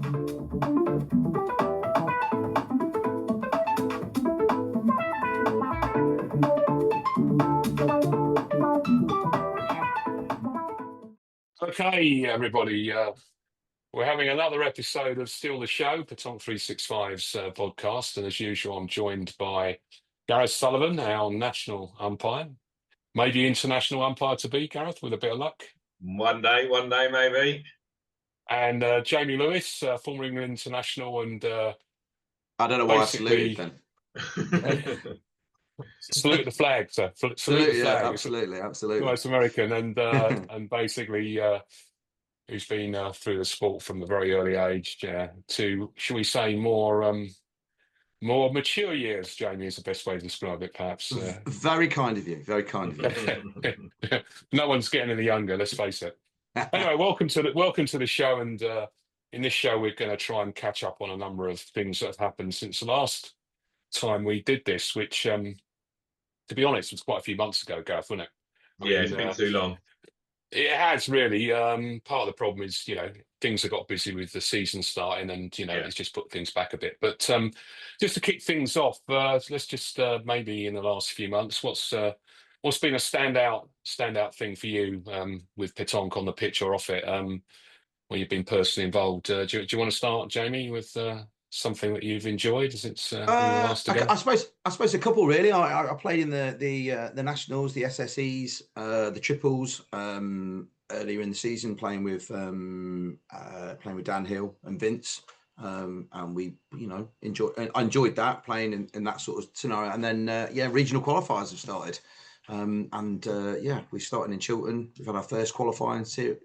Okay, everybody, we're having another episode of Still the Show, Pétanque 365's podcast, and as usual, I'm joined by Gareth Sullivan, our national umpire, maybe international umpire to be, Gareth, with a bit of luck. One day, maybe. And Jamie Lewis, former England international, and I don't know why I saluted then. Salute the flag, sir. Salute the flag. Absolutely. Most American, and and basically who's been through the sport from the very early age to, shall we say, more mature years. Jamie is the best way to describe it, perhaps. Very kind of you. Very kind of you. No one's getting any younger. Let's face it. Anyway, welcome to the show, and in this show we're going to try and catch up on a number of things that have happened since the last time we did this, which, to be honest, was quite a few months ago, Gareth, wasn't it? It's been too long. It has really. Part of the problem is, things have got busy with the season starting, and it's just put things back a bit. But just to kick things off, let's just maybe in the last few months, what's been a standout thing for you with pétanque on the pitch or off it, where you've been personally involved? Do you want to start, Jamie, with something that you've enjoyed since the last together? I suppose a couple really. I played in the nationals, the SSEs, the triples earlier in the season, playing with Dan Hill and Vince, and we I enjoyed that, playing in that sort of scenario. And then regional qualifiers have started, we started in Chiltern. We've had our first qualifying set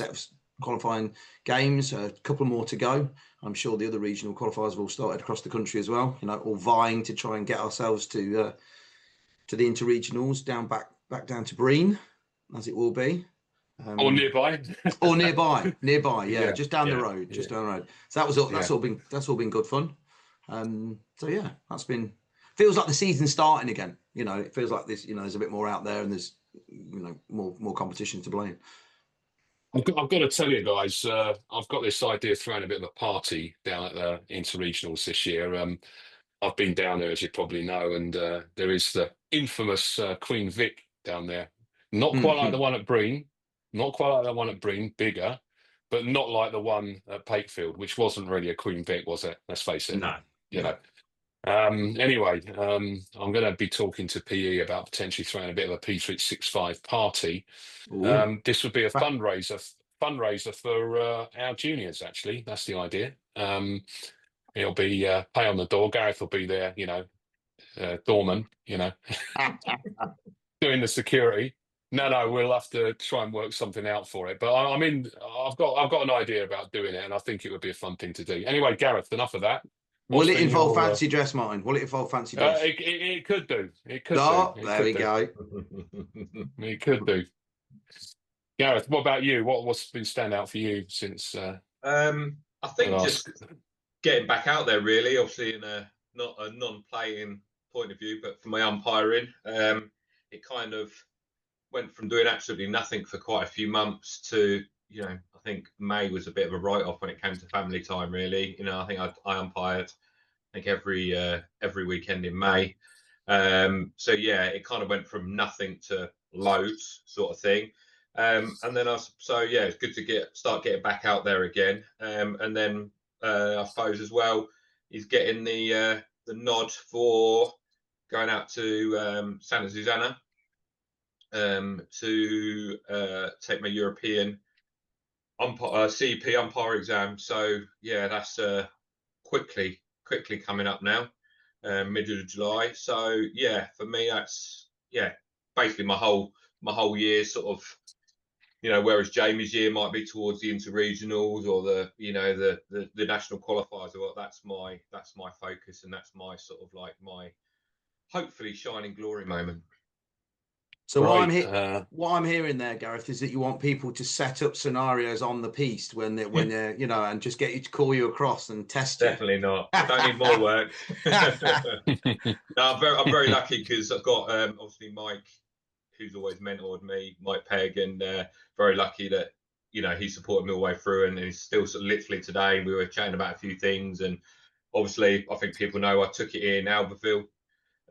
of qualifying games, a couple more to go. I'm sure the other regional qualifiers have all started across the country as well, all vying to try and get ourselves to the interregionals, back down to Breen, as it will be. Or nearby. Nearby, just down the road. So that's all been good fun. That's been, feels like the season's starting again. It feels like this, there's a bit more out there, and there's more competition to play in. I've got to tell you guys, I've got this idea of throwing a bit of a party down at the interregionals this year. I've been down there, as you probably know, and there is the infamous Queen Vic down there. Not quite like the one at Breen, bigger, but not like the one at Pakefield, which wasn't really a Queen Vic, was it? Let's face it. No. Anyway, I'm going to be talking to PE about potentially throwing a bit of a P365 party. This would be a fundraiser for our juniors. Actually, that's the idea. It'll be pay on the door. Gareth will be there, doorman, doing the security. No, we'll have to try and work something out for it. But I've got an idea about doing it, and I think it would be a fun thing to do. Anyway, Gareth, enough of that. Will it involve fancy dress, Martin? Will it involve fancy dress? It could do. There we go. It could do. Gareth, what about you? What's been stand out for you since? I think just getting back out there, really. Obviously, in not a non-playing point of view, but for my umpiring, it kind of went from doing absolutely nothing for quite a few months to, I think May was a bit of a write-off when it came to family time, really. I think I umpired, every weekend in May. It kind of went from nothing to loads, sort of thing. And then it's good to start getting back out there again. And then I suppose as well, he's getting the nod for going out to Santa Susanna to take my European CEP umpire exam. So that's quickly coming up now, middle of July. So for me, that's basically my whole year sort of, whereas Jamie's year might be towards the interregionals or the national qualifiers. Well, that's my focus, and that's my sort of like my hopefully shining glory moment. So what I'm hearing there, Gareth, is that you want people to set up scenarios on the piste when they're and just get you to call you across and test you. Definitely not. I don't need more work. No, I'm very lucky because I've got obviously Mike, who's always mentored me, Mike Pegg, and very lucky that he supported me all the way through, and he's still sort of literally today. We were chatting about a few things, and obviously, I think people know I took it in Albertville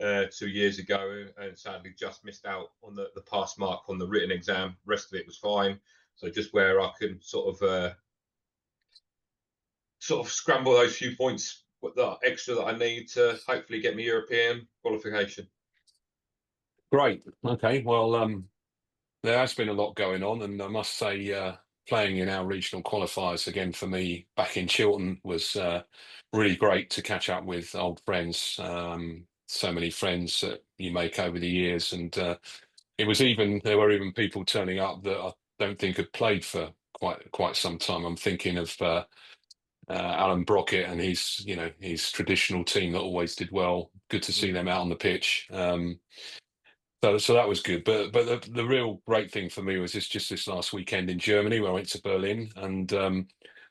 2 years ago, and sadly just missed out on the pass mark on the written exam. Rest of it was fine. So just where I can sort of scramble those few points that extra that I need to hopefully get me European qualification. Great. Okay. Well, there has been a lot going on, and I must say, playing in our regional qualifiers again for me back in Chiltern was really great to catch up with old friends. So many friends that you make over the years, and there were even people turning up that I don't think had played for quite some time. I'm thinking of Alan Brockett and his traditional team that always did well. Good to see them out on the pitch. So that was good, but the real great thing for me was just this last weekend in Germany, where I went to Berlin, and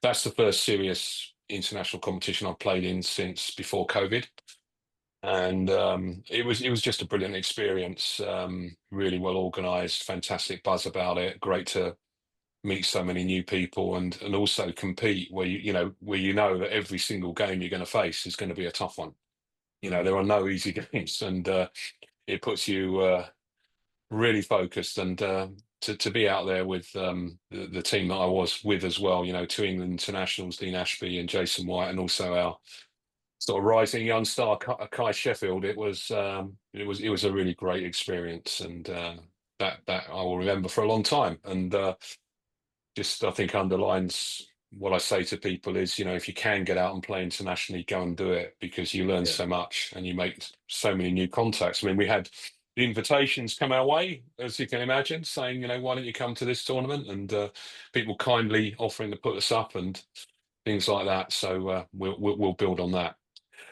that's the first serious international competition I've played in since before COVID, and it was just a brilliant experience. Really well organised, fantastic buzz about it. Great to meet so many new people, and also compete where you know that every single game you're going to face is going to be a tough one. There are no easy games, and it puts you really focused, and to be out there with the team that I was with as well, two England internationals, Dean Ashby and Jason White, and also our sort of rising young star Kai Sheffield. It was a really great experience, and that I will remember for a long time, and just I think underlines what I say to people is, if you can get out and play internationally, go and do it, because you learn so much and you make so many new contacts. I mean, we had the invitations come our way, as you can imagine, saying, why don't you come to this tournament? And people kindly offering to put us up and things like that. So we'll build on that.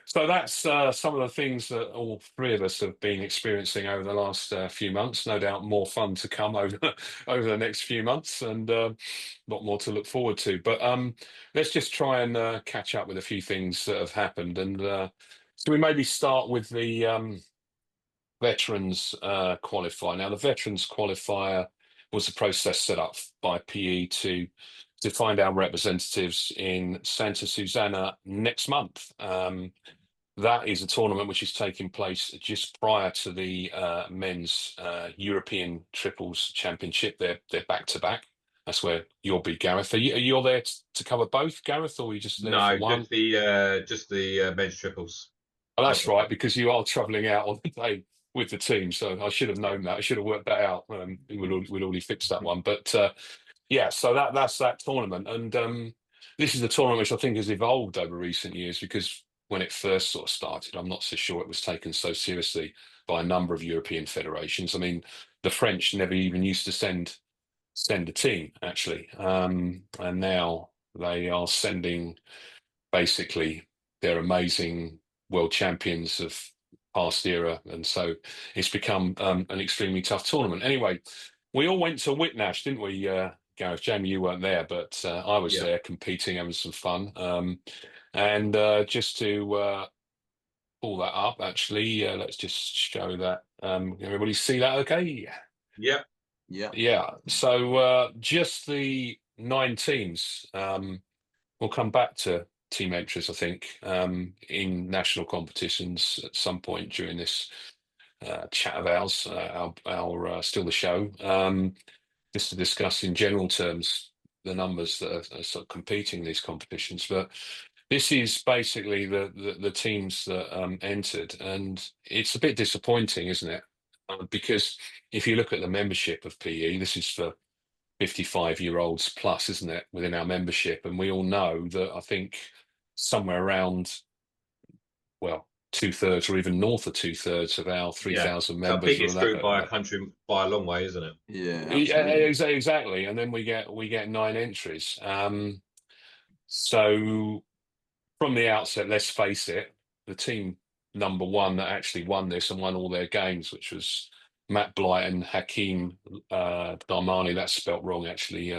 So that's some of the things that all three of us have been experiencing over the last few months. No doubt more fun to come over the next few months, and a lot more to look forward to. But let's just try and catch up with a few things that have happened. And so we maybe start with the veterans qualifier. Now, the veterans qualifier was a process set up by PE to find our representatives in Santa Susanna next month. That is a tournament which is taking place just prior to the men's European Triples Championship. They're back to back. That's where you'll be, Gareth. Are you there to cover both, Gareth, or are you just there for one? No, just the men's triples. Oh, that's right, because you are travelling out on the day with the team, so I should have known that. I should have worked that out. We'd already fixed that one, but yeah. So that's that tournament, and this is a tournament which I think has evolved over recent years, because when it first sort of started, I'm not so sure it was taken so seriously by a number of European federations. I mean, the French never even used to send a team, actually, and now they are sending basically their amazing world champions of past era, and so it's become an extremely tough tournament. Anyway, we all went to Whitnash, didn't we, Gareth? Jamie, you weren't there, but I was there competing, having some fun. And just to pull that up, actually, let's just show that. Everybody see that okay? Yeah. So just the 9 teams. We'll come back to team entries, I think, in national competitions at some point during this chat of ours, our Still the Show, just to discuss in general terms the numbers that are sort of competing in these competitions. But this is basically the teams that entered, and it's a bit disappointing, isn't it? Because if you look at the membership of PE, this is for 55-year-olds plus, isn't it, within our membership? And we all know that I think somewhere around, well, 2/3 or even north of 2/3 of our 3,000 members. It's our biggest group by a country by a long way, isn't it? Yeah, exactly. And then we get 9 entries. So from the outset, let's face it, the team number one that actually won this and won all their games, which was Matt Blight and Hakeem Darmani. That's spelt wrong, actually.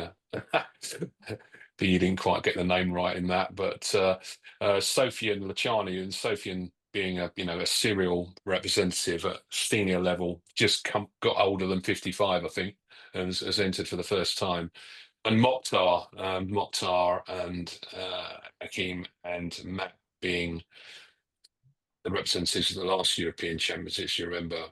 You didn't quite get the name right in that, but Sofian Lachani, and Sofian being a serial representative at senior level, just got older than 55, I think, and has entered for the first time. And Mokhtar and Hakeem and Matt being the representatives of the last European Championships, you remember,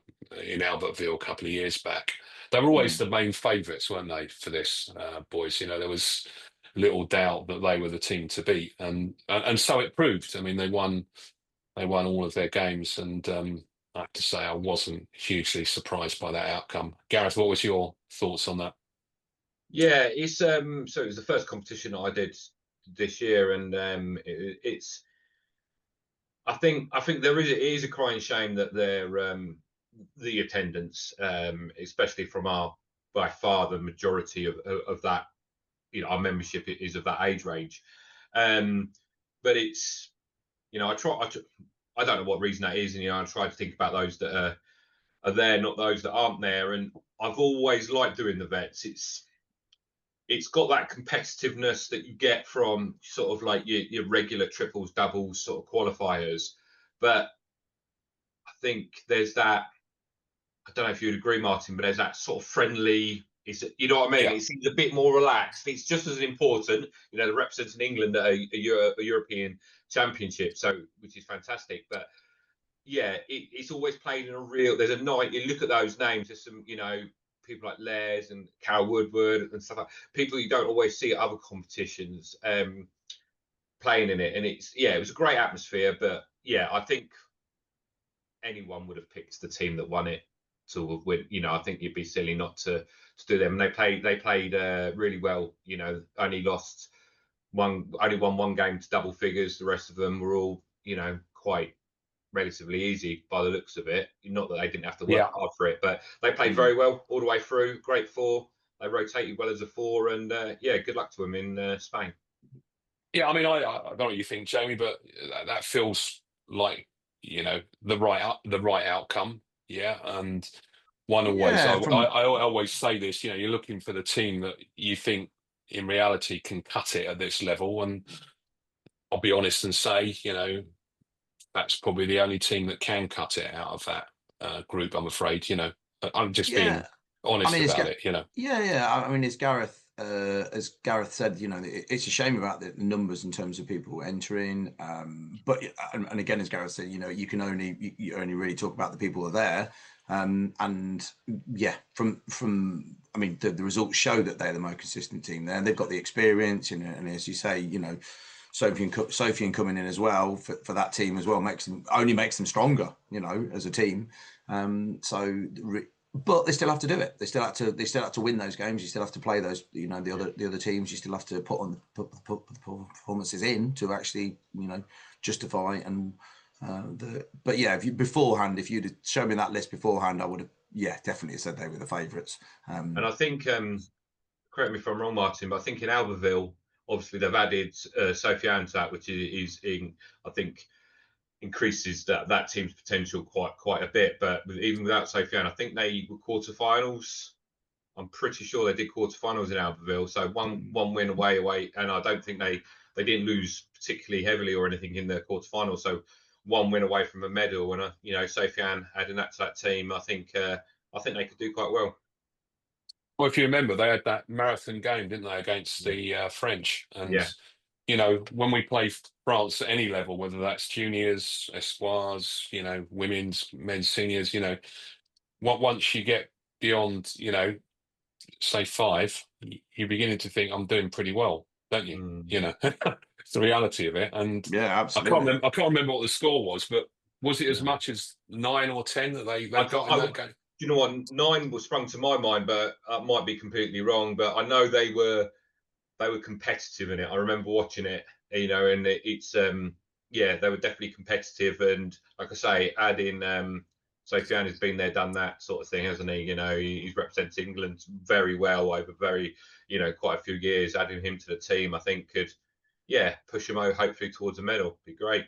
in Albertville a couple of years back. They were always the main favourites, weren't they, for this, boys? You know, there was little doubt that they were the team to beat, and so it proved. I mean, they won all of their games, and I have to say I wasn't hugely surprised by that outcome. Gareth, what was your thoughts on that? Yeah, it's so it was the first competition that I did this year, and it's I think it is a crying shame that the attendance, especially from our by far the majority of that, you know, our membership is of that age range. But it's, you know, I don't know what reason that is, and you know, I try to think about those that are there, not those that aren't there. And I've always liked doing the vets. It's got that competitiveness that you get from sort of like your regular triples, doubles sort of qualifiers. But I think there's that, I don't know if you'd agree, Martin, but there's that sort of friendly, you know what I mean? Yeah. It seems a bit more relaxed. It's just as important, you know, the representing England at a European Championship, so which is fantastic. But yeah, it's always played in a real, there's a night, you look at those names, there's some, you know, people like Les and Carol Woodward and stuff like people you don't always see at other competitions playing in it. And it's, yeah, it was a great atmosphere. But yeah, I think anyone would have picked the team that won it to have win. You know, I think you'd be silly not to do them. And they played really well. You know, only won one game to double figures. The rest of them were all, you know, quite relatively easy by the looks of it. Not that they didn't have to work hard for it, but they played very well all the way through. Great four. They rotated well as a four, and yeah, good luck to them in Spain. Yeah, I mean, I don't know what you think, Jamie, but that feels like, you know, the right outcome. Yeah, and one always, Yeah, I always say this. You know, you're looking for the team that you think in reality can cut it at this level, and I'll be honest and say, you know, that's probably the only team that can cut it out of that group. I'm afraid. You know, I'm just being I honest mean, about it. You know. yeah. I mean, as Gareth said, you know, it's a shame about the numbers in terms of people entering. But and again, as Gareth said, you know, you only really talk about the people who are there. And yeah, from I mean, the results show that they're the most consistent team there. They've got the experience, you know, and as you say, you know, Sofian coming in as well for that team as well only makes them stronger, you know, as a team. But they still have to do it. They still have to win those games. You still have to play those, you know, the other teams. You still have to put the performances in to actually, you know, justify and But yeah, if you'd have shown me that list beforehand, I would have definitely said they were the favourites. And I think, correct me if I'm wrong, Martin, but I think in Albertville, obviously they've added Sofiane to that, which I think increases that team's potential quite a bit. But even without Sofiane, I think they were quarterfinals. I'm pretty sure they did quarterfinals in Albertville. So one win away, and I don't think they didn't lose particularly heavily or anything in the quarterfinals. So one win away from a medal, and you know, Sofiane adding that to that team, I think they could do quite well. Well, if you remember, they had that marathon game, didn't they, against the French? And Yeah. you know, when we play France at any level, whether that's juniors, espoirs, you know, women's, men's, seniors, you know, once you get beyond, you know, say 5, you're beginning to think I'm doing pretty well, don't you? You know, it's the reality of it. And yeah, absolutely. I can't remember what the score was, but was it as much as 9 or 10 that they got in that game? Do you know what? 9 was sprung to my mind, but I might be completely wrong. But I know they were competitive in it. I remember watching it, you know, and it's yeah, they were definitely competitive. And like I say, adding Sofiane has been there, done that sort of thing, hasn't he? You know, he's represented England very well over quite a few years. Adding him to the team, I think could, yeah, push him out hopefully towards a medal. Be great.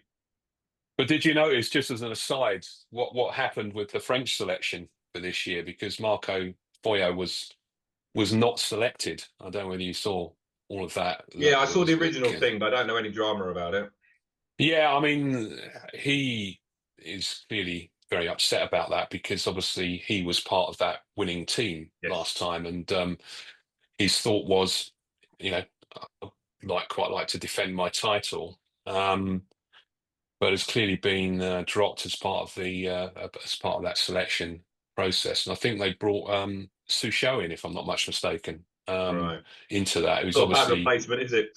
But did you notice, just as an aside, what happened with the French selection for this year? Because Marco Foyot was not selected. I don't know whether you saw all of that. Yeah, I saw the original thing, but I don't know any drama about it. Yeah, I mean, he is clearly very upset about that because obviously he was part of that winning team last time, and his thought was quite like to defend my title, but it's clearly been dropped as part of that selection process. And I think they brought Sue in, if I'm not much mistaken, into that. It was not obviously a placement, is it?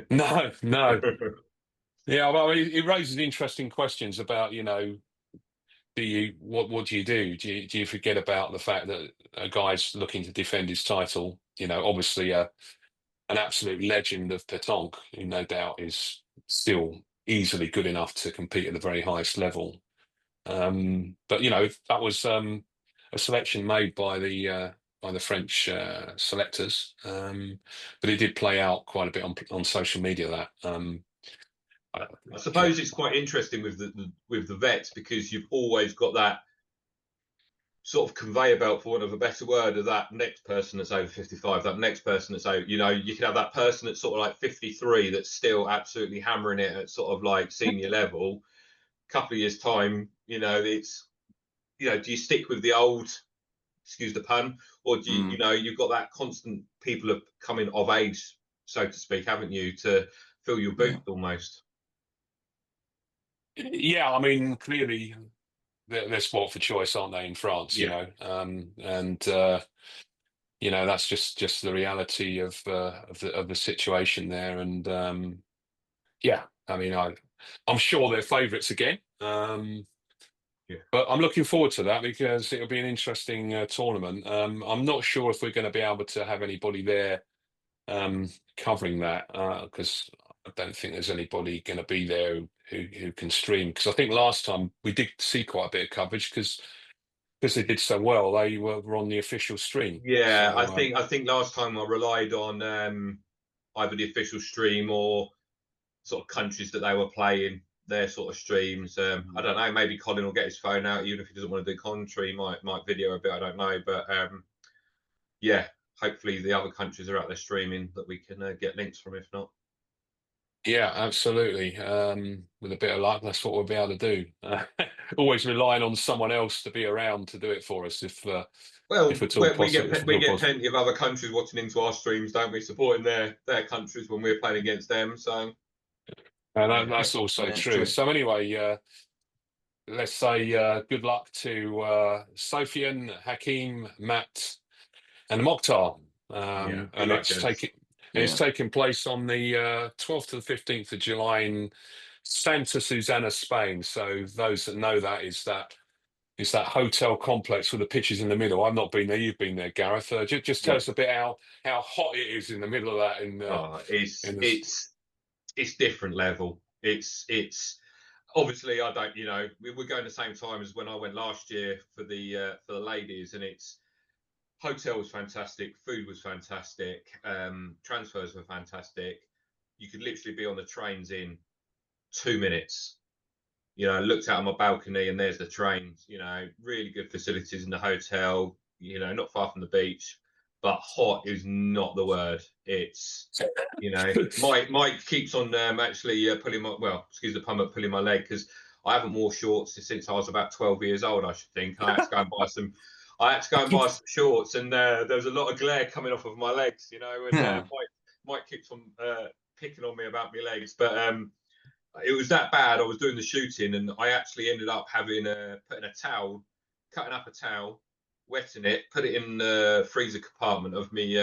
no, no. Yeah, well, it raises interesting questions about, what do you do? Do you forget about the fact that a guy's looking to defend his title? Obviously an absolute legend of pétanque, who no doubt is still easily good enough to compete at the very highest level. But that was a selection made by the French selectors, but it did play out quite a bit on social media. That I suppose it's quite interesting with the vets, because you've always got that sort of conveyor belt, for want of a better word, of that next person that's over 55, that next person that's over, you could have that person that's sort of like 53 that's still absolutely hammering it at sort of like senior level. A couple of years time, it's, do you stick with the old, excuse the pun, or do you, you've got that constant people are coming of age, so to speak, haven't you, to fill your boots almost? Yeah, I mean, clearly they're sport for choice, aren't they, in France? That's just the reality of the situation there. And I mean, I'm sure they're favourites again. But I'm looking forward to that, because it'll be an interesting tournament. I'm not sure if we're going to be able to have anybody there covering that, because I don't think there's anybody going to be there who can stream. Because I think last time we did see quite a bit of coverage, because they did so well. They were on the official stream. Yeah, So, I think last time I relied on either the official stream or sort of countries that they were playing, their sort of streams. I don't know. Maybe Colin will get his phone out, even if he doesn't want to do commentary. Might video a bit. I don't know, but yeah. Hopefully the other countries are out there streaming that we can get links from. If not, yeah, absolutely. With a bit of luck, that's what we'll be able to do. Always relying on someone else to be around to do it for us. If it's all possible, we get plenty of other countries watching into our streams, don't we? Supporting their countries when we're playing against them. So, and that's also true. So anyway, let's say good luck to Sofian, Hakeem, Matt, and Mokhtar. And it's taking place on the 12th to the 15th of July in Santa Susanna, Spain. So those that know that is that hotel complex with the pitches in the middle. I've not been there. You've been there, Gareth. Just tell us a bit how hot it is in the middle of that. It's different level. It's obviously I don't. We're going the same time as when I went last year for the ladies, and it's. Hotel was fantastic, food was fantastic, transfers were fantastic. You could literally be on the trains in 2 minutes. Looked out on my balcony and there's the trains. Really good facilities in the hotel. Not far from the beach, but hot is not the word. It's Mike keeps on actually pulling my excuse the pun, but pulling my leg, because I haven't worn shorts since I was about 12 years old, I should think. I had to go and buy some. Shorts, and there was a lot of glare coming off of my legs, and Mike keeps on picking on me about my legs, but it was that bad. I was doing the shooting, and I actually ended up having cutting up a towel, wetting it, put it in the freezer compartment of me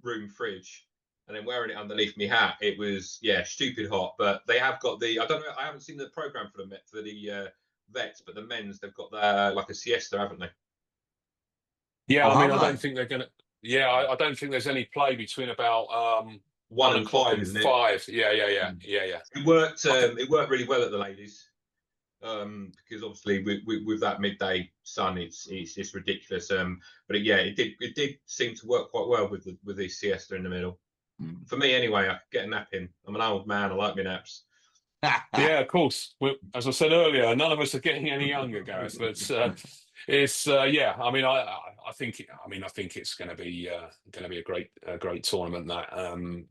room fridge, and then wearing it underneath my hat. It was stupid hot, but they have got I don't know, I haven't seen the program for the vets, but the men's, they've got like a siesta, haven't they? Yeah, I mean, I don't think they're going to. Yeah, I don't think there's any play between about 1 and 5, isn't it? 5. Yeah. It worked. It worked really well at the ladies, because obviously with that midday sun, it's ridiculous. But it did seem to work quite well with the siesta in the middle. For me, anyway, I could get a nap in. I'm an old man. I like my naps. Yeah, of course. As I said earlier, none of us are getting any younger, Gareth. But it's I mean, I think it's going to be a great tournament, that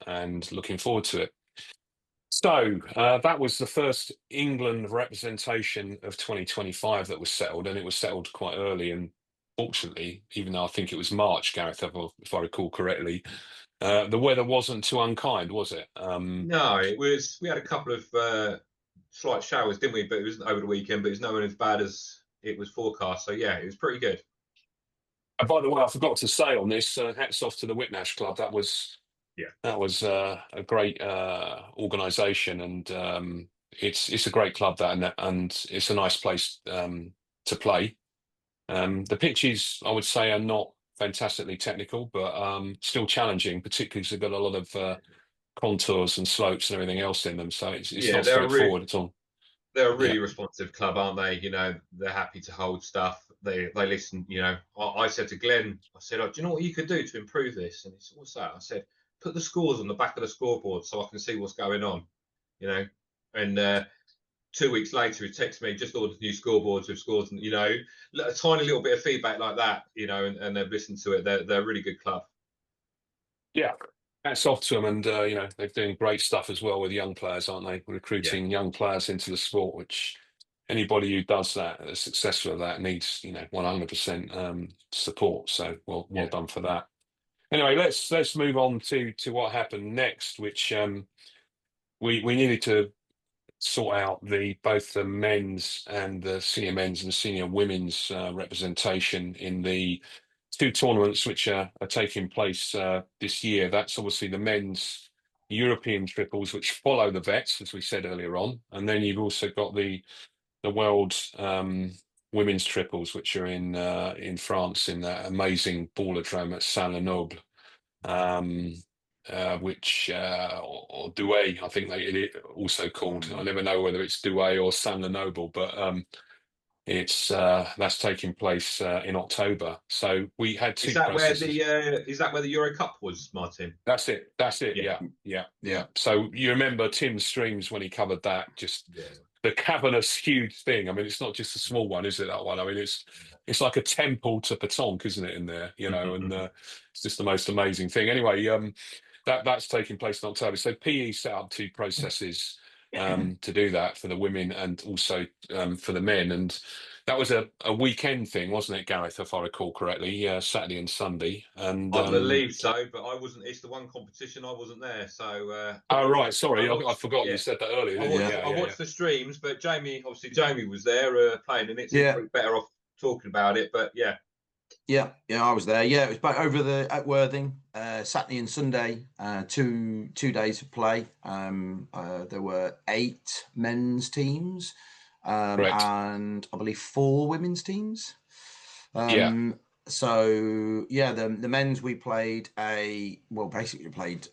and looking forward to it. So that was the first England representation of 2025 that was settled, and it was settled quite early. And fortunately, even though I think it was March, Gareth, if I recall correctly, The weather wasn't too unkind, was it? No, it was. We had a couple of slight showers, didn't we? But it was over the weekend. But it was nowhere as bad as it was forecast. So yeah, it was pretty good. By the way, I forgot to say on this, hats off to the Whitnash Club. That was a great organisation, and it's a great club and it's a nice place to play. The pitches, I would say, are not fantastically technical, but still challenging, particularly because they've got a lot of contours and slopes and everything else in them. So it's not straightforward at all. They're a really responsive club, aren't they? You know, they're happy to hold stuff. They listen. You know, I said to Glenn, I said, "Oh, do you know what you could do to improve this?" And he said, "What's that?" I said, "Put the scores on the back of the scoreboard so I can see what's going on." You know, and 2 weeks later, he texted me, "Just ordered new scoreboards with scores," and you know, a tiny little bit of feedback like that. You know, and they've listened to it. They're a really good club. Yeah. Hats off to them, and they're doing great stuff as well with young players, aren't they? Recruiting young players into the sport, which anybody who does that, is successful at that, needs 100% support. So well done for that. Anyway, let's move on to what happened next, which we needed to sort out both the men's and the senior men's and senior women's representation in the two tournaments which are taking place this year. That's obviously the men's European triples, which follow the vets, as we said earlier on, and then you've also got the world women's triples, which are in France in that amazing ballodrome at Saint-Lenoble, which or Douai, I think it also called. I never know whether it's Douai or Saint-Lenoble, but it's that's taking place in October. So we had two processes. Is that where the Euro Cup was, Martin? That's it. Yeah. So you remember Tim Streams when he covered that, just the cavernous, huge thing. I mean, it's not just a small one, is it? That one. I mean, it's like a temple to pétanque, isn't it? In there, and it's just the most amazing thing. Anyway, that's taking place in October. So PE set up two processes to do that for the women and also for the men, and that was a weekend thing, wasn't it, Gareth? If I recall correctly, Saturday and Sunday. And I believe so, but I wasn't. It's the one competition I wasn't there, so. Oh right, sorry, I forgot you said that earlier. I watched the streams, but Jamie was there playing in it. So probably better off talking about it, but yeah. Yeah, I was there. Yeah, it was back over at Worthing, Saturday and Sunday, 2 days of play. There were 8 men's teams, and I believe 4 women's teams. So yeah, the men's we played basically played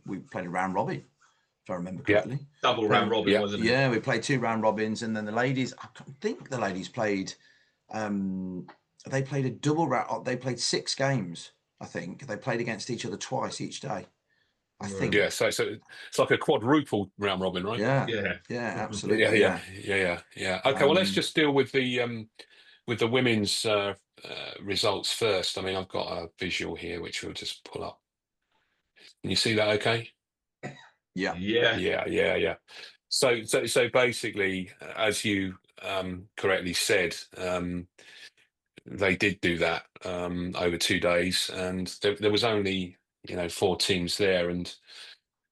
we played a round robin, if I remember correctly. Double round robin, wasn't it? Yeah, we played 2 round robins, and then the ladies. I think the ladies played. They played a double round. They played 6 games. I think they played against each other twice each day. I think. Yeah, so it's like a quadruple round robin, right? Yeah, absolutely. Yeah. Okay, well, let's just deal with the women's results first. I mean, I've got a visual here which we'll just pull up. Can you see that? Okay. Yeah. So basically, as you correctly said, they did do that over 2 days, and there was only 4 teams there. And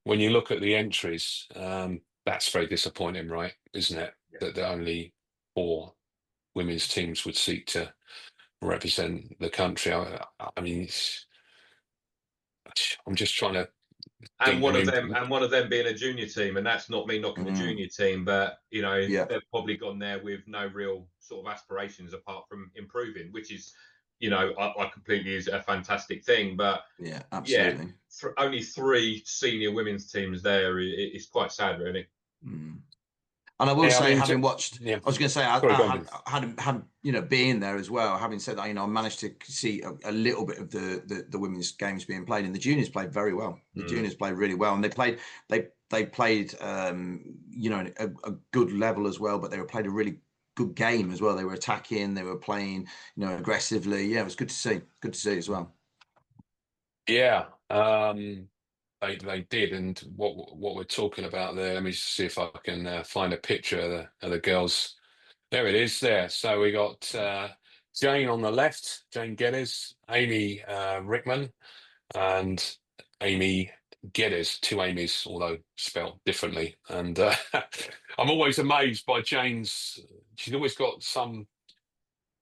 when you look at the entries, that's very disappointing, right? Isn't it? That there only 4 women's teams would seek to represent the country. I mean, I'm just trying to. And one of them being a junior team, and that's not me knocking the junior team, but they've probably gone there with no real sort of aspirations apart from improving, which is, I completely is a fantastic thing. But absolutely, only 3 senior women's teams there is quite sad, really. And I will say, having watched, I was going to say, I had being there as well. Having said that, I managed to see a little bit of the women's games being played, and the juniors played very well. The juniors played really well, and they played a good level as well. But they played a really good game as well. They were attacking, they were playing, aggressively. Yeah, it was good to see. Good to see as well. Yeah. They did, and what we're talking about there. Let me just see if I can find a picture of the girls. There it is. There. So we got Jane on the left, Jane Geddes, Amy Rickman, and Amy Geddes, two Amy's, although spelt differently. And I'm always amazed by Jane's. She's always got some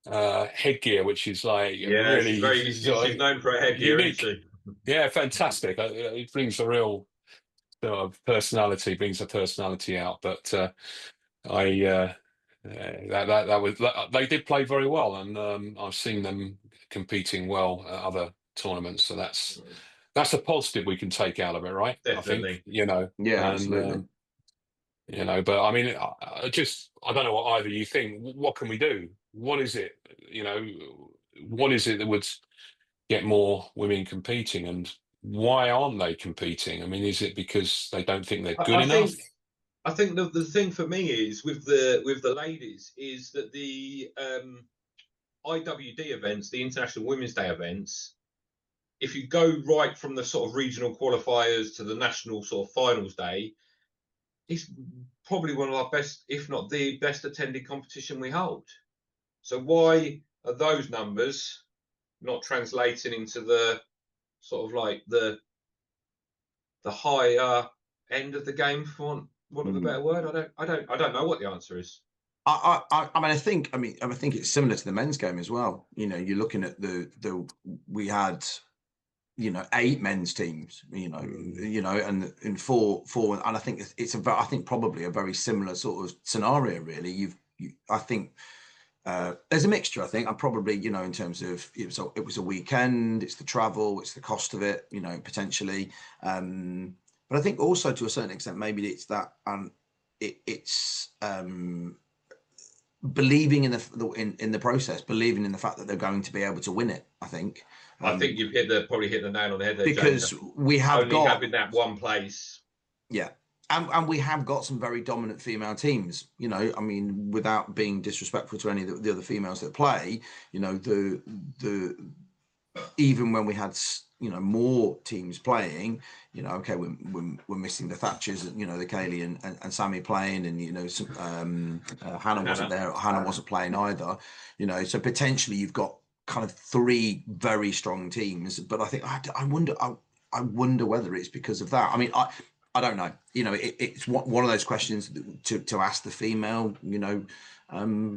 headgear, which is like really she's known for her headgear, unique. isn't she? Yeah, fantastic. It brings a real personality, brings a personality out. But that was they did play very well, and I've seen them competing well at other tournaments. So that's a positive we can take out of it, right? Definitely. I think, you know. Yeah, and, absolutely. You know, but I mean, I don't know what either you think. What can we do? What is it? You know, what is it that would get more women competing, and why aren't they competing? I mean, is it because they don't think they're good enough? I think the thing for me is with the ladies is that the IWD events, the International Women's Day events, if you go right from the sort of regional qualifiers to the national sort of finals day, it's probably one of our best, if not the best attended competition we hold. So why are those numbers not translating into the sort of like the higher end of the game, for want of a better word? I don't know what the answer is. I mean, I think it's similar to the men's game as well. You know, you're looking at we had, you know, 8 men's teams, you know, and in four, and I think I think probably a very similar sort of scenario, really. I think there's a mixture. I think I'm probably, you know, in terms of it was a weekend, it's the travel, it's the cost of it, you know, potentially. But I think also to a certain extent, maybe it's that, it's believing in the process, believing in the fact that they're going to be able to win it. I think. I think you've probably hit the nail on the head there, because James. We have only having that one place. Yeah. And we have got some very dominant female teams, you know. I mean, without being disrespectful to any of the other females that play, you know, even when we had, you know, more teams playing, you know, okay, we're missing the Thatchers, you know, the Kaylee and Sammy playing, and, you know, Hannah wasn't there. Hannah wasn't playing either, you know. So potentially you've got kind of 3 very strong teams, but I think I wonder whether it's because of that. I mean, I don't know. You know, it's one of those questions to ask the female, you know,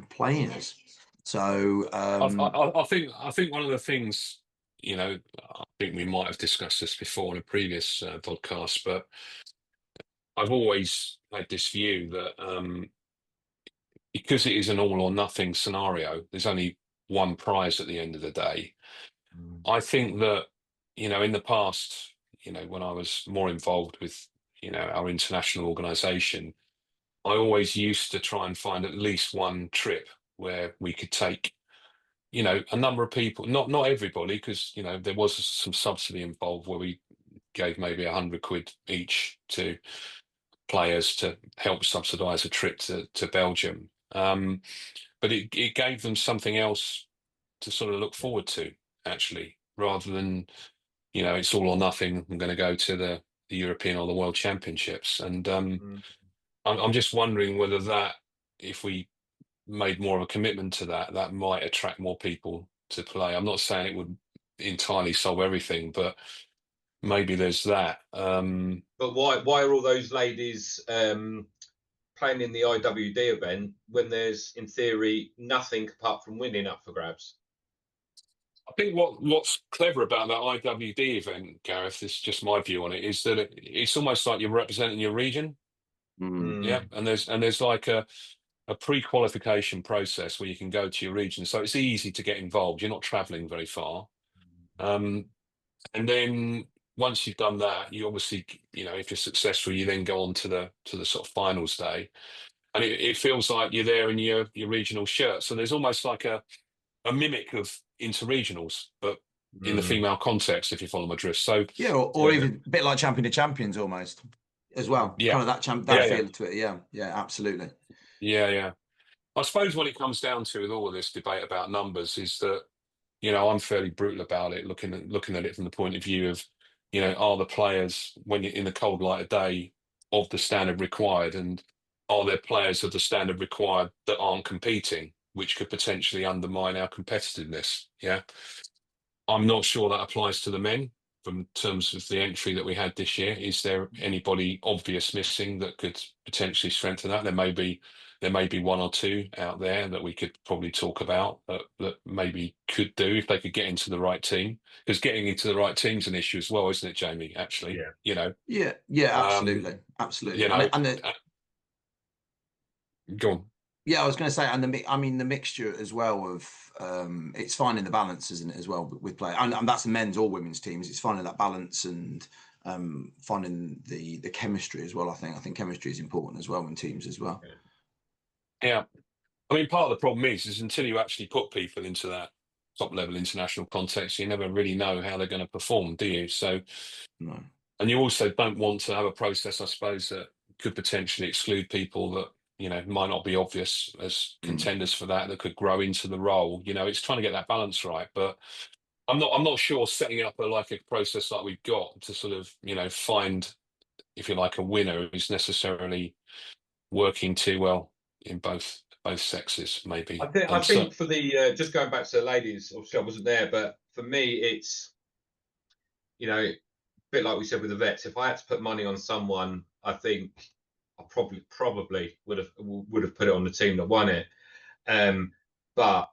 players. So I think one of the things, you know, I think we might have discussed this before in a previous podcast, but I've always had this view that because it is an all or nothing scenario, there's only one prize at the end of the day. I think that, you know, in the past, you know, when I was more involved with, you know, our international organization, I always used to try and find at least one trip where we could take, you know, a number of people, not everybody, because, you know, there was some subsidy involved where we gave maybe £100 each to players to help subsidise a trip to Belgium. But it gave them something else to sort of look forward to, actually, rather than, you know, it's all or nothing. I'm going to go to the European or the World Championships. And I'm just wondering whether that, if we made more of a commitment to that, that might attract more people to play. I'm not saying it would entirely solve everything, but maybe there's that. But why are all those ladies playing in the IWD event when there's, in theory, nothing apart from winning up for grabs? I think what's clever about that IWD event, Gareth, this is just my view on it, is that it's almost like you're representing your region. Yeah, and there's like a pre-qualification process where you can go to your region, so it's easy to get involved. You're not traveling very far, and then once you've done that, you obviously, you know, if you're successful, you then go on to the sort of finals day, and it feels like you're there in your regional shirt. So there's almost like a mimic of interregionals, but in the female context, if you follow my drift. So yeah, or even a bit like Champion of Champions almost as well. Yeah, kind of that feel to it. Yeah, absolutely. Yeah. I suppose what it comes down to with all of this debate about numbers is that, you know, I'm fairly brutal about it, looking at it from the point of view of, you know, are the players, when you're in the cold light of day, of the standard required, and are there players of the standard required that aren't competing, which could potentially undermine our competitiveness? Yeah, I'm not sure that applies to the men. from terms of the entry that we had this year? Is there anybody obvious missing that could potentially strengthen that? There may be one or two out there that we could probably talk about that maybe could do if they could get into the right team. Because getting into the right team's an issue as well, isn't it, Jamie? Actually, yeah, absolutely. Go on. Yeah, I was going to say, and the mixture as well of it's finding the balance, isn't it, as well with play, and that's men's or women's teams. It's finding that balance and finding the chemistry as well. I think chemistry is important as well in teams as well. Yeah, I mean, part of the problem is until you actually put people into that top level international context, you never really know how they're going to perform, do you? So, no. And you also don't want to have a process, I suppose, that could potentially exclude people that might not be obvious as contenders for that could grow into the role. It's trying to get that balance right, but I'm not sure setting up a process like we've got to sort of find, if you like, a winner is necessarily working too well in both sexes. Maybe I think for the just going back to the ladies, obviously I wasn't there, but for me it's a bit like we said with the vets. If I had to put money on someone, I think I probably would have put it on the team that won it. But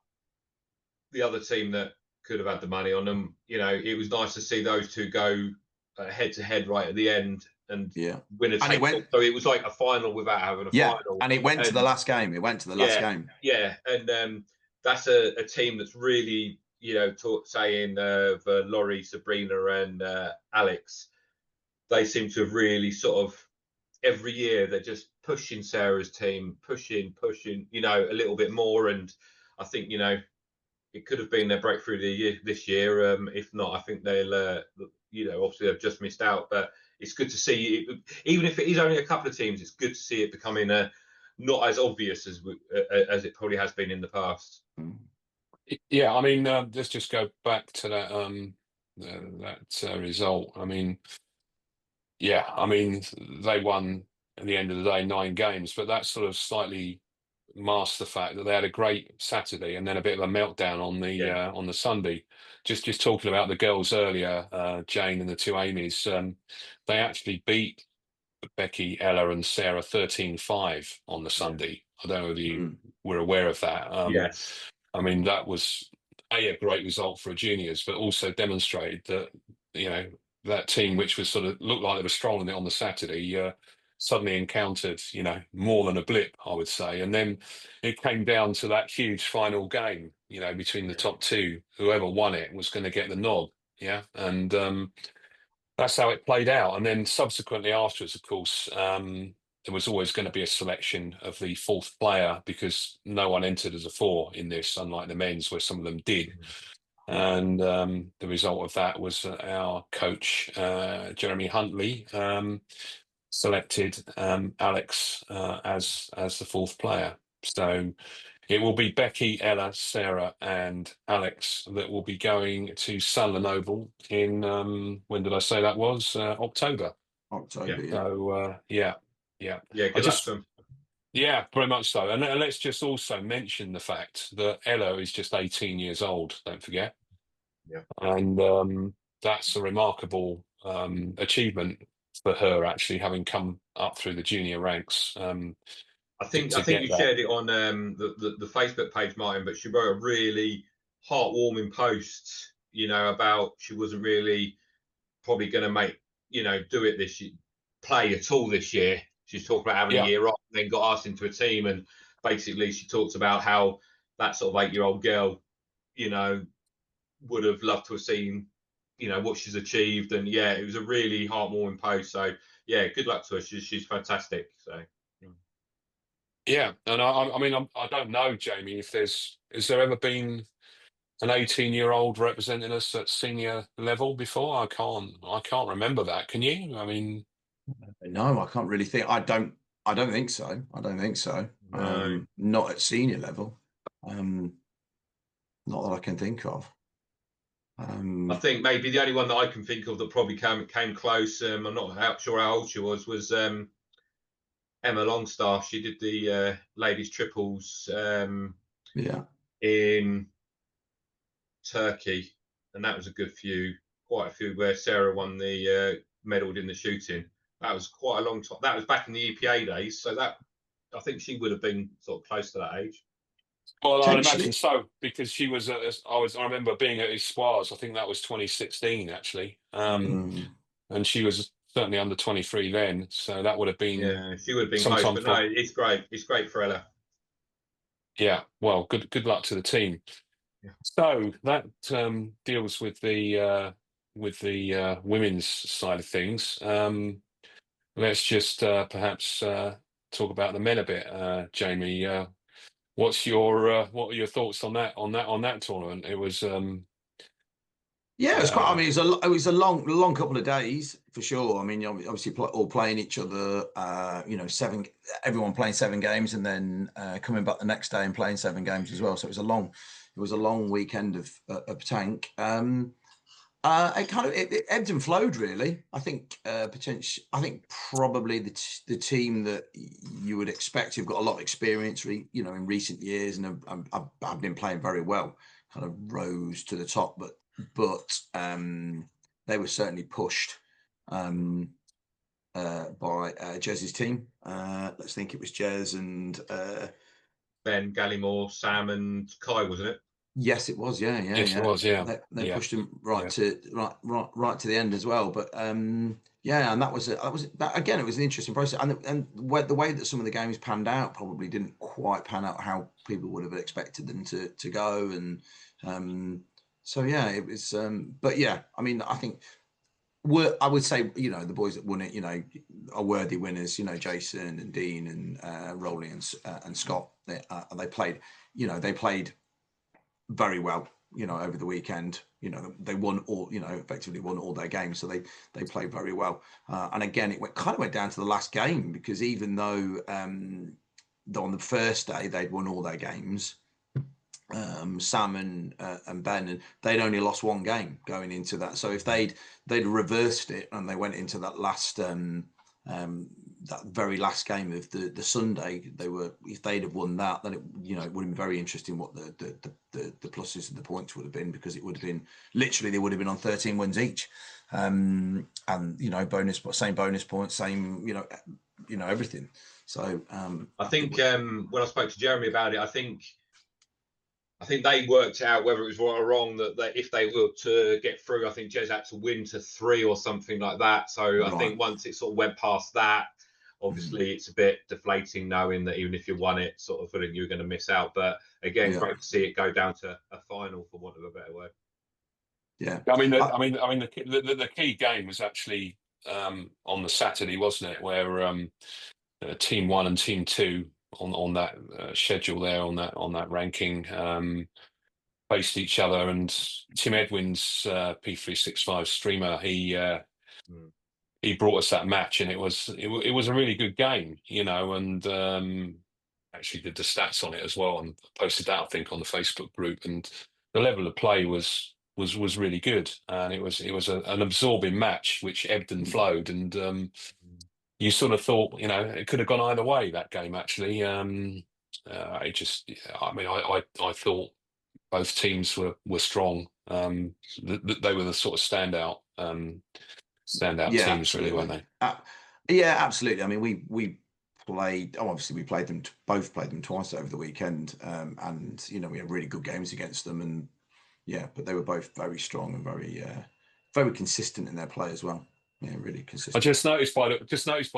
the other team that could have had the money on them, it was nice to see those two go head to head right at the end and win a title. So it was like a final without having a final. And it went to the last game. Yeah, and that's a team that's really, saying of Laurie, Sabrina, and Alex. They seem to have really sort of every year they're just pushing Sarah's team, pushing, a little bit more. And I think, it could have been their breakthrough this year. If not, I think they'll, obviously they've just missed out. But it's good to see, even if it is only a couple of teams, it's good to see it becoming not as obvious as it probably has been in the past. Yeah, I mean, let's just go back to that result. I mean, they won at the end of the day 9 games, but that sort of slightly masked the fact that they had a great Saturday and then a bit of a meltdown on the Sunday. Just talking about the girls earlier, Jane and the two Amy's, they actually beat Becky, Ella, and Sarah 13-5 on the Sunday. I don't know if you were aware of that. Yes. I mean, that was a great result for juniors, but also demonstrated that that team, which was sort of looked like they were strolling it on the Saturday, suddenly encountered more than a blip, I would say. And then it came down to that huge final game, between the top two. Whoever won it was going to get the nod. Yeah, and that's how it played out. And then subsequently afterwards, of course, there was always going to be a selection of the 4th player because no one entered as a 4 in this, unlike the men's where some of them did. And the result of that was our coach, Jeremy Huntley, selected Alex as the 4th player. So it will be Becky, Ella, Sarah, and Alex that will be going to Sunderland Oval in when did I say that was? October. October. Yeah. So yeah. Good luck to them. Yeah, very much so. And let's just also mention the fact that Ella is just 18 years old. Don't forget. Yeah. And that's a remarkable achievement for her, actually, having come up through the junior ranks. I think you shared it on the Facebook page, Martin, but she wrote a really heartwarming post, about she wasn't really probably going to do it this year, play at all this year. She's talked about having a year off, and then got asked into a team, and basically she talks about how that sort of 8-year-old girl, would have loved to have seen, what she's achieved. And it was a really heartwarming post. So good luck to her. She's fantastic. So. Yeah, and I mean, I don't know, Jamie, if has there ever been an 18-year-old representing us at senior level before? I can't remember that. Can you? I mean, no, I can't really think. I don't think so. No. Not at senior level. Not that I can think of. I think maybe the only one that I can think of that probably came close. I'm not sure how old she was Emma Longstaff. She did the ladies triples in Turkey, and that was a good few quite a few where Sarah won the medalled in the shooting. That was quite a long time. That was back in the EPA days, so that I think she would have been sort of close to that age. Well, I'd imagine so, because she was. I remember being at Espoirs. I think that was 2016, actually, and she was certainly under 23 then. So that would have been. Yeah, she would have been close. sometime But no, it's great. It's great for Ella. Yeah. Well, good luck to the team. Yeah. So that deals with the women's side of things. Let's just perhaps talk about the men a bit, Jamie. What are your thoughts on that tournament? It was yeah, it was quite. I mean, it was a long couple of days for sure. I mean, obviously all playing each other. Everyone playing 7 games, and then coming back the next day and playing 7 games as well. So it was a long weekend of pétanque. It ebbed and flowed really. I think probably the team that you would expect, who've got a lot of experience, in recent years, and have been playing very well, kind of rose to the top. But they were certainly pushed by Jez's team. Let's think it was Jez and Ben, Gallimore, Sam, and Kai, wasn't it? Yes, it was. Yeah. It was. Yeah, they pushed him right to the end as well. But yeah, and that was again. It was an interesting process, and the way that some of the games panned out probably didn't quite pan out how people would have expected them to go. And so yeah, it was. But yeah, I mean, I think I would say, the boys that won it, are worthy winners. Jason and Dean and Rowley and Scott. They played. They played very well, over the weekend. They won all, effectively won all their games, so they played very well. And again, it went down to the last game, because even though on the first day they'd won all their games, Sam and Ben, and they'd only lost 1 game going into that. So if they'd reversed it and they went into that last that very last game of the Sunday, if they'd have won that, then it would have been very interesting what the pluses and the points would have been, because it would have been literally, they would have been on 13 wins each, and same bonus points, same everything. So I think when I spoke to Jeremy about it, I think they worked out, whether it was right or wrong, that if they were to get through, I think Jez had to win to 3 or something like that. So right. I think once it sort of went past that, obviously it's a bit deflating knowing that even if you won it, sort of feeling you're going to miss out. But again, great to see it go down to a final, for want of a better word. Yeah, I mean, the key game was actually on the Saturday, wasn't it? Where Team 1 and Team 2 on that schedule there, on that ranking, faced each other, and Tim Edwin's P365 streamer, he brought us that match, and it was a really good game, and actually did the stats on it as well, and posted that, I think, on the Facebook group. And the level of play was really good, and it was an absorbing match which ebbed and flowed, and you sort of thought, it could have gone either way, that game, actually. I thought both teams were strong. They were the sort of standout teams, really, weren't they? Yeah, absolutely. I mean, we played. Obviously, we played them twice over the weekend, and we had really good games against them, and yeah, but they were both very strong and very consistent in their play as well. Yeah, really consistent. I just noticed by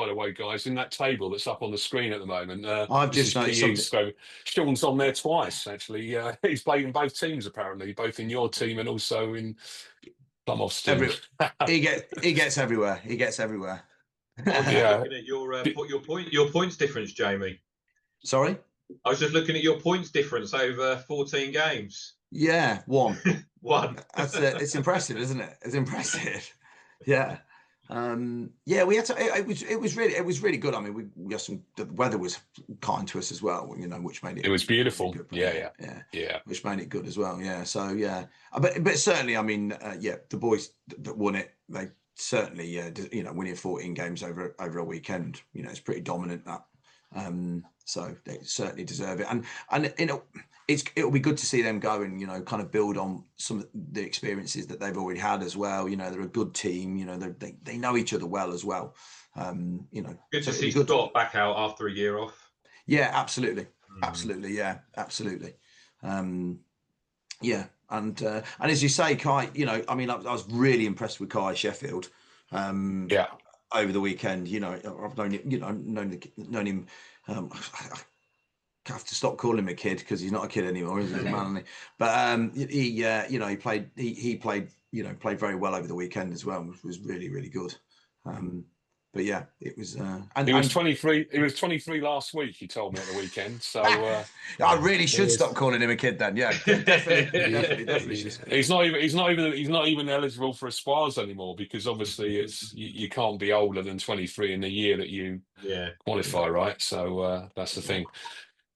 the way, guys, in that table that's up on the screen at the moment, I've just noticed something. Sean's on there twice, actually. He's played in both teams, apparently, both in your team and also in Plumhoff's team. He gets everywhere. He gets everywhere. Yeah. Looking at your points difference, Jamie. Sorry? I was just looking at your points difference over 14 games. Yeah, 1. 1. It's impressive, isn't it? It's impressive. Yeah. Yeah, we had to. It was really good. I mean, we had the weather was kind to us as well, which made it. It was beautiful. Really yeah. Which made it good as well. Yeah. So yeah, but certainly, I mean, the boys that won it, they certainly, winning 14 games over a weekend, it's pretty dominant. So they certainly deserve it. And you know, it'll be good to see them go and, you know, kind of build on some of the experiences that they've already had as well. You know, they're a good team. You know, they know each other well as well. You know, good to see Scott back out after a year off. Yeah, absolutely, absolutely, yeah, absolutely. Yeah, and as you say, Kai, you know, I mean, I was really impressed with Kai Sheffield. Yeah. Over the weekend, you know, I've known him, you know, known him. I have to stop calling him a kid because he's not a kid anymore. He's a man, isn't he? But you know, he played, you know, played very well over the weekend as well, which was really, really good. But yeah, it was. And he was 23. He was 23 last week. He told me at the weekend. So I really should stop calling him a kid then. Yeah, definitely. He's not even eligible for a Espoirs anymore because obviously it's you can't be older than 23 in the year that you qualify, right? So that's the thing.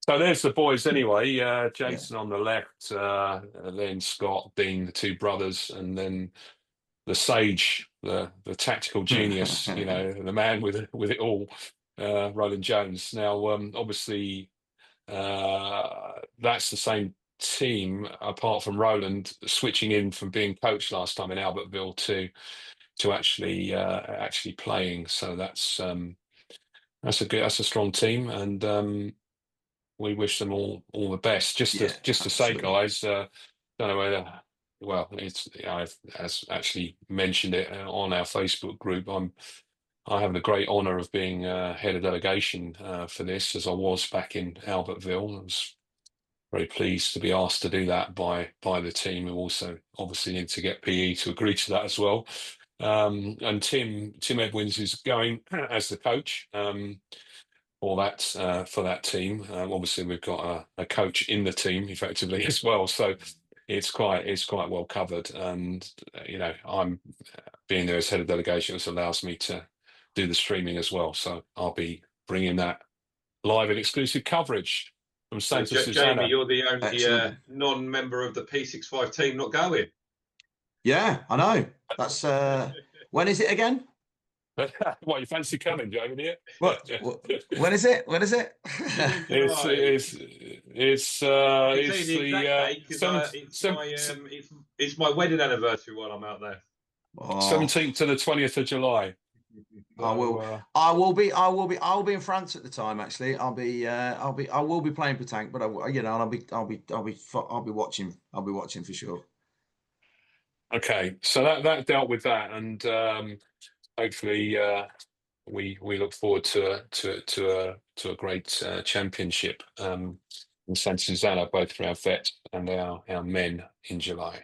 So there's the boys anyway. Jason on the left, then Scott, Dean, the two brothers, and then the sage, the tactical genius, you know, the man with it all, Roland Jones. Now, obviously, that's the same team, apart from Roland switching in from being coach last time in Albertville to actually playing. So that's a strong team, and we wish them all the best. Just to say, guys, don't know whether. Well, I've actually mentioned it on our Facebook group. I have the great honour of being head of delegation for this, as I was back in Albertville. I was very pleased to be asked to do that by the team, who also obviously need to get PE to agree to that as well. And Tim Edwins is going as the coach for that team. Obviously, we've got a coach in the team effectively as well, so it's quite well covered. And you know, I'm being there as head of delegation, which allows me to do the streaming as well. So I'll be bringing that live and exclusive coverage from Santa Susanna. Jamie, you're the only non-member of the P65 team not going. Yeah, I know. That's when is it again? What, you fancy coming, Jamie? Here? What? When is it? It's my wedding anniversary while I'm out there. 17th to the 20th of July. I will be in France at the time. Actually, I will be playing pétanque, but I'll be watching for sure. Okay, so that dealt with that, and hopefully we look forward to a great championship in Santa Susanna, both for our vets and our men in July.